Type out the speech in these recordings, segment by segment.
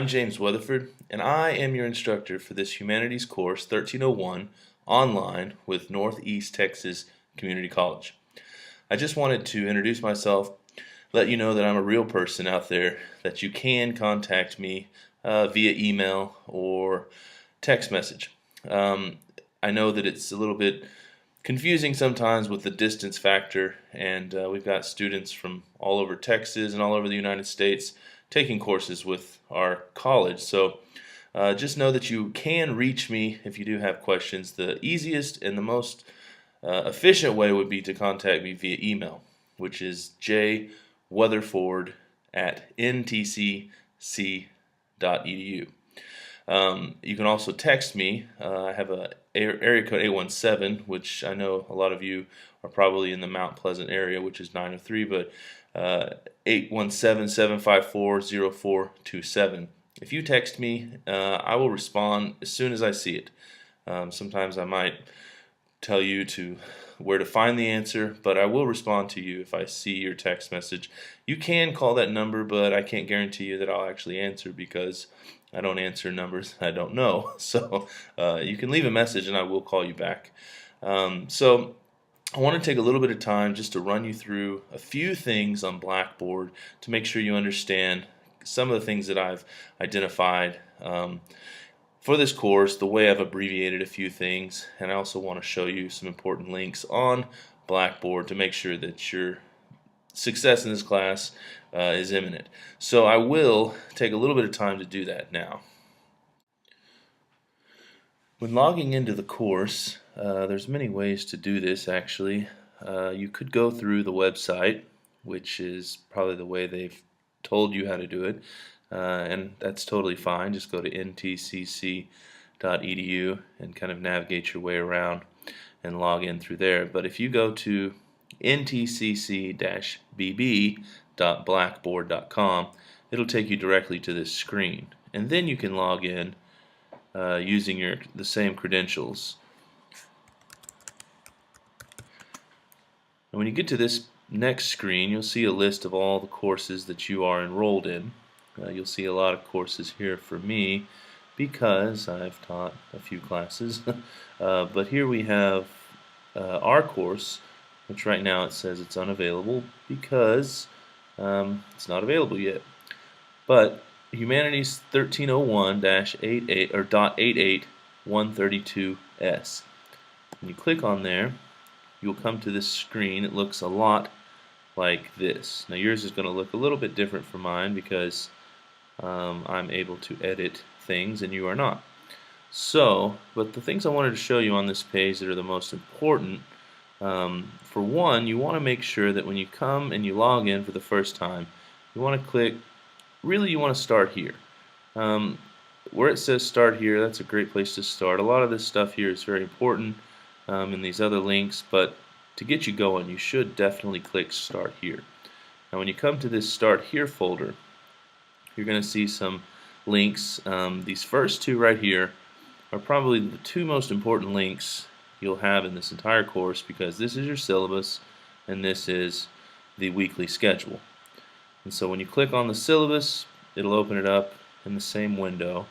I'm James Weatherford, and I am your instructor for this Humanities course 1301 online with Northeast Texas Community College. I just wanted to introduce myself, let you know that I'm a real person out there, that you can contact me via email or text message. I know that it's a little bit confusing sometimes with the distance factor, and we've got students from all over Texas and all over the United States taking courses with our college. So just know that you can reach me if you do have questions. The easiest and the most efficient way would be to contact me via email, which is jweatherford@ntcc.edu. You can also text me. I have a area code 817, which I know a lot of you are probably in the Mount Pleasant area, which is 903, but 817-754-0427. If you text me, I will respond as soon as I see it. Sometimes I might tell you where to find the answer, but I will respond to you if I see your text message. You can call that number, but I can't guarantee you that I'll actually answer because I don't answer numbers I don't know. So you can leave a message and I will call you back. So I want to take a little bit of time just to run you through a few things on Blackboard to make sure you understand some of the things that I've identified for this course, the way I've abbreviated a few things, and I also want to show you some important links on Blackboard to make sure that your success in this class is imminent. So I will take a little bit of time to do that now. When logging into the course, there's many ways to do this actually. You could go through the website, which is probably the way they've told you how to do it, and that's totally fine. Just go to ntcc.edu and kind of navigate your way around and log in through there. But if you go to ntcc-bb.blackboard.com, it'll take you directly to this screen, and then you can log in using the same credentials. And when you get to this next screen, you'll see a list of all the courses that you are enrolled in. You'll see a lot of courses here for me because I've taught a few classes. But here we have our course, which right now it says it's unavailable because it's not available yet. But Humanities 1301-88 or .88132S. When you click on there, you'll come to this screen. It looks a lot like this. Now yours is going to look a little bit different from mine because I'm able to edit things and you are not. So, but the things I wanted to show you on this page that are the most important, for one, you want to make sure that when you come and you log in for the first time, you want to click, really you want to start here. Where it says start here, that's a great place to start. A lot of this stuff here is very important in these other links, but to get you going, you should definitely click start here. Now when you come to this start here folder, you're going to see some links. These first two right here are probably the two most important links you'll have in this entire course because this is your syllabus and this is the weekly schedule. And so when you click on the syllabus, it'll open it up in the same window,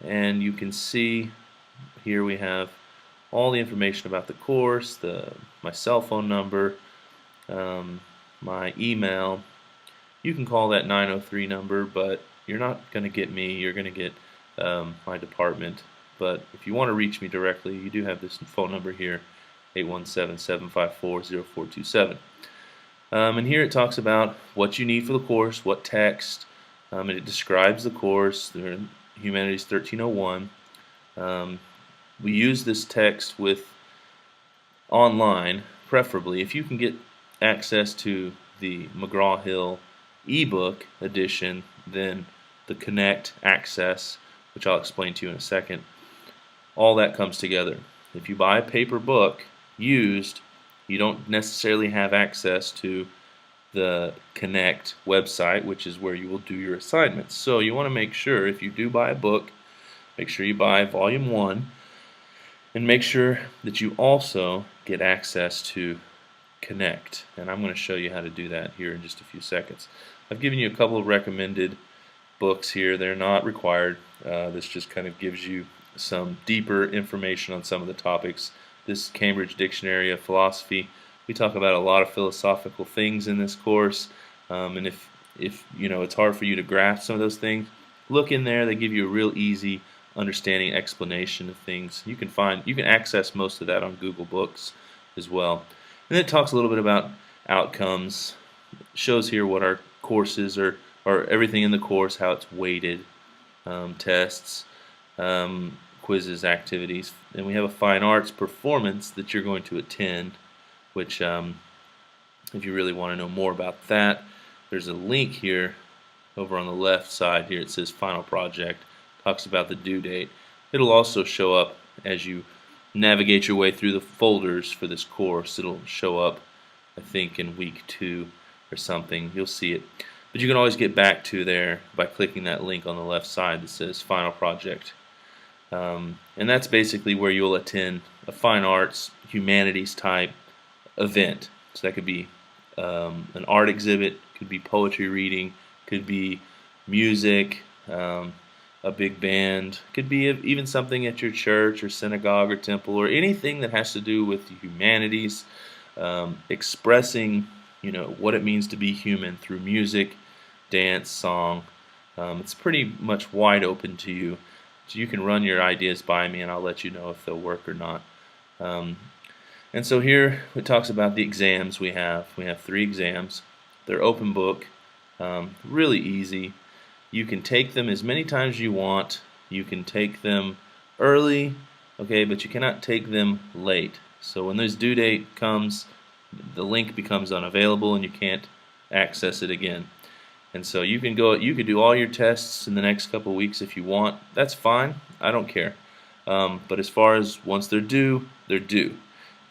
and you can see here we have all the information about the course, my cell phone number, my email. You can call that 903 number, but you're not going to get me. You're going to get my department. But if you want to reach me directly, you do have this phone number here, 817-754-0427. And here it talks about what you need for the course, what text, and it describes the course, the Humanities 1301. We use this text with online, preferably. If you can get access to the McGraw-Hill ebook edition, then the Connect access, which I'll explain to you in a second, all that comes together. If you buy a paper book used, you don't necessarily have access to the Connect website, which is where you will do your assignments. So you want to make sure, if you do buy a book, make sure you buy volume 1, and make sure that you also get access to Connect. And I'm going to show you how to do that here in just a few seconds. I've given you a couple of recommended books here. They're not required. This just kind of gives you some deeper information on some of the topics. This Cambridge Dictionary of Philosophy, we talk about a lot of philosophical things in this course, and if you know it's hard for you to grasp some of those things, look in there. They give you a real easy understanding explanation of things. You can access most of that on Google Books as well. And then it talks a little bit about outcomes. It shows here what our courses are, or everything in the course, how it's weighted, tests, quizzes, activities. And we have a fine arts performance that you're going to attend, which if you really want to know more about that, there's a link here over on the left side here. It says final project, talks about the due date. It'll also show up as you navigate your way through the folders for this course. It'll show up, I think, in week 2 or something. You'll see it. But you can always get back to there by clicking that link on the left side that says final project. And that's basically where you'll attend a fine arts, humanities type event. So that could be an art exhibit, could be poetry reading, could be music, a big band, could be even something at your church or synagogue or temple, or anything that has to do with the humanities, expressing what it means to be human through music, dance, song. It's pretty much wide open to you. So you can run your ideas by me and I'll let you know if they'll work or not. And so here it talks about the exams we have. We have 3 exams. They're open book, really easy. You can take them as many times as you want. You can take them early, okay, but you cannot take them late. So when this due date comes, the link becomes unavailable and you can't access it again. And so you could do all your tests in the next couple weeks if you want. That's fine. I don't care. But as far as once they're due, they're due.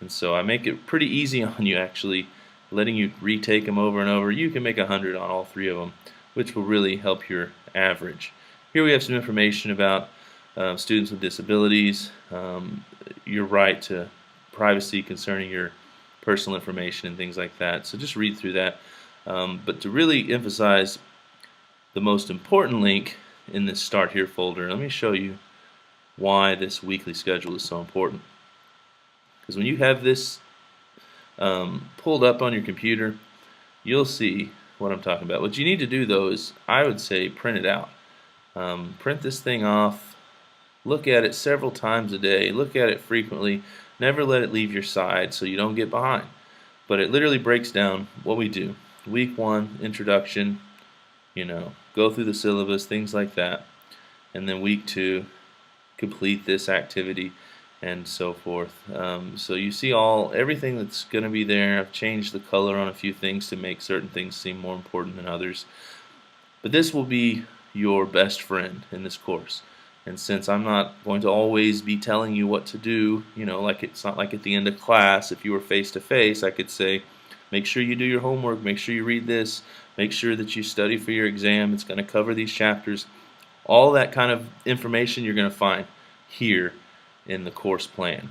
And so I make it pretty easy on you, actually, letting you retake them over and over. You can make 100 on all 3 of them, which will really help your average. Here we have some information about students with disabilities, your right to privacy concerning your personal information and things like that. So just read through that. But to really emphasize the most important link in this Start Here folder, let me show you why this weekly schedule is so important. Because when you have this pulled up on your computer, you'll see what I'm talking about. What you need to do, though, is I would say print it out. Print this thing off. Look at it several times a day. Look at it frequently. Never let it leave your side so you don't get behind. But it literally breaks down what we do. Week 1, introduction, go through the syllabus, things like that. And then week 2, complete this activity and so forth. So you see everything that's going to be there. I've changed the color on a few things to make certain things seem more important than others. But this will be your best friend in this course. And since I'm not going to always be telling you what to do, like it's not like at the end of class, if you were face to face, I could say, make sure you do your homework, make sure you read this, make sure that you study for your exam, it's going to cover these chapters. All that kind of information you're going to find here in the course plan.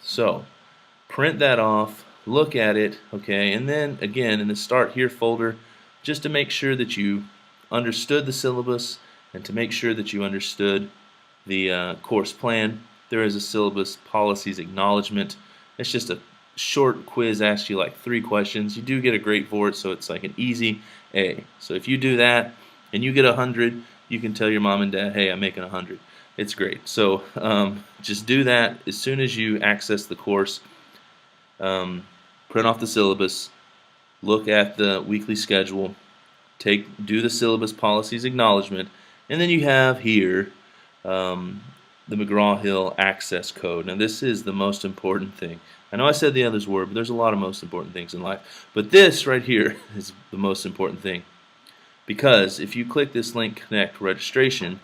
So print that off, look at it, okay, and then again in the Start Here folder, just to make sure that you understood the syllabus and to make sure that you understood the course plan, there is a syllabus policies acknowledgement. It's just a short quiz, asks you like 3 questions. You do get a grade for it, so it's like an easy A. So if you do that and you get 100, you can tell your mom and dad, hey, I'm making 100. It's great. So just do that as soon as you access the course. Print off the syllabus, look at the weekly schedule, do the syllabus policies acknowledgement, and then you have here the McGraw-Hill access code. Now this is the most important thing. I know I said the others were, but there's a lot of most important things in life. But this right here is the most important thing. Because if you click this link, Connect Registration,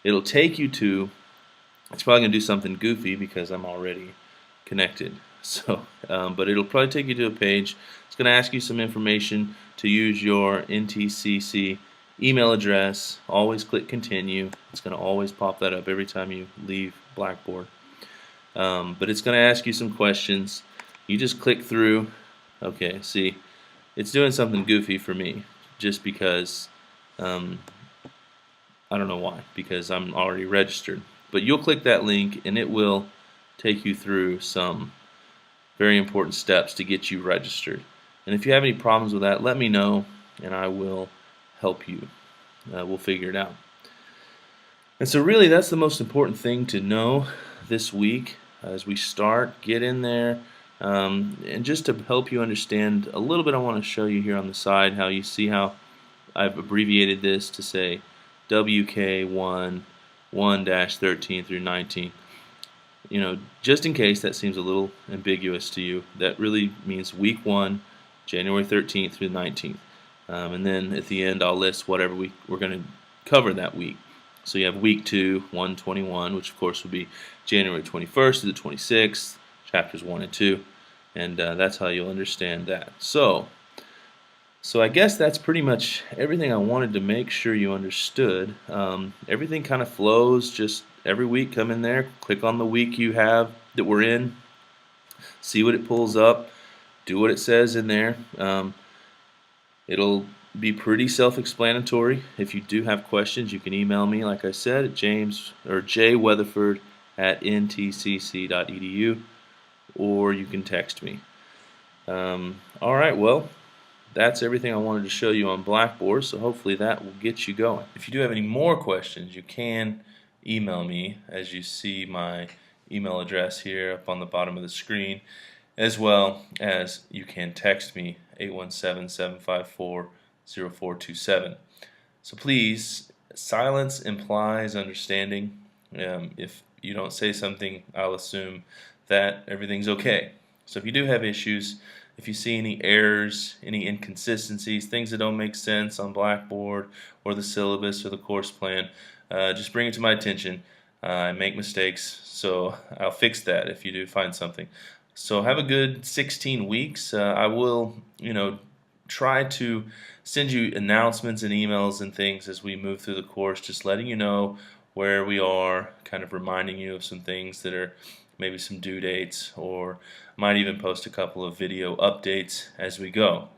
it'll take you to, it's probably going to do something goofy because I'm already connected. So, but it'll probably take you to a page. It's going to ask you some information to use your NTCC email address. Always click Continue. It's going to always pop that up every time you leave Blackboard. But it's going to ask you some questions. You just click through. Okay, see, it's doing something goofy for me just because I don't know why, because I'm already registered. But you'll click that link and it will take you through some very important steps to get you registered. And if you have any problems with that, let me know and I will help you. We'll figure it out. And so really that's the most important thing to know this week as we start. Get in there. And just to help you understand a little bit, I want to show you here on the side how you see how I've abbreviated this to say WK1 1-13 through 19. You know, just in case that seems a little ambiguous to you, that really means week 1, January 13th through the 19th. And then at the end I'll list whatever we're going to cover that week. So you have week 2, 121, which of course would be January 21st to the 26th, chapters 1 and 2, and that's how you'll understand that. So I guess that's pretty much everything I wanted to make sure you understood. Everything kind of flows. Just every week come in there, click on the week you have that we're in, see what it pulls up, do what it says in there. It'll be pretty self-explanatory. If you do have questions, you can email me, like I said, at jweatherford@ntcc.edu, or you can text me. All right, well, that's everything I wanted to show you on Blackboard, so hopefully that will get you going. If you do have any more questions, you can email me, as you see my email address here up on the bottom of the screen, as well as you can text me 817-754-0427. So please, silence implies understanding. If you don't say something, I'll assume that everything's okay. So if you do have issues, if you see any errors, any inconsistencies, things that don't make sense on Blackboard or the syllabus or the course plan, just bring it to my attention. I make mistakes, so I'll fix that if you do find something. So have a good 16 weeks. I will, try to send you announcements and emails and things as we move through the course, just letting you know where we are, kind of reminding you of some things that are maybe some due dates, or might even post a couple of video updates as we go.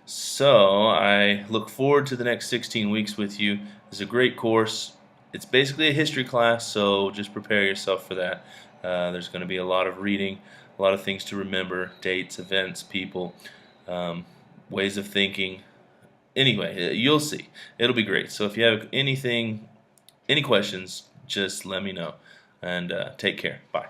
So I look forward to the next 16 weeks with you. It's a great course. It's basically a history class, so just prepare yourself for that. There's going to be a lot of reading, a lot of things to remember, dates, events, people, ways of thinking. Anyway, you'll see. It'll be great. So if you have any questions, just let me know. And take care. Bye.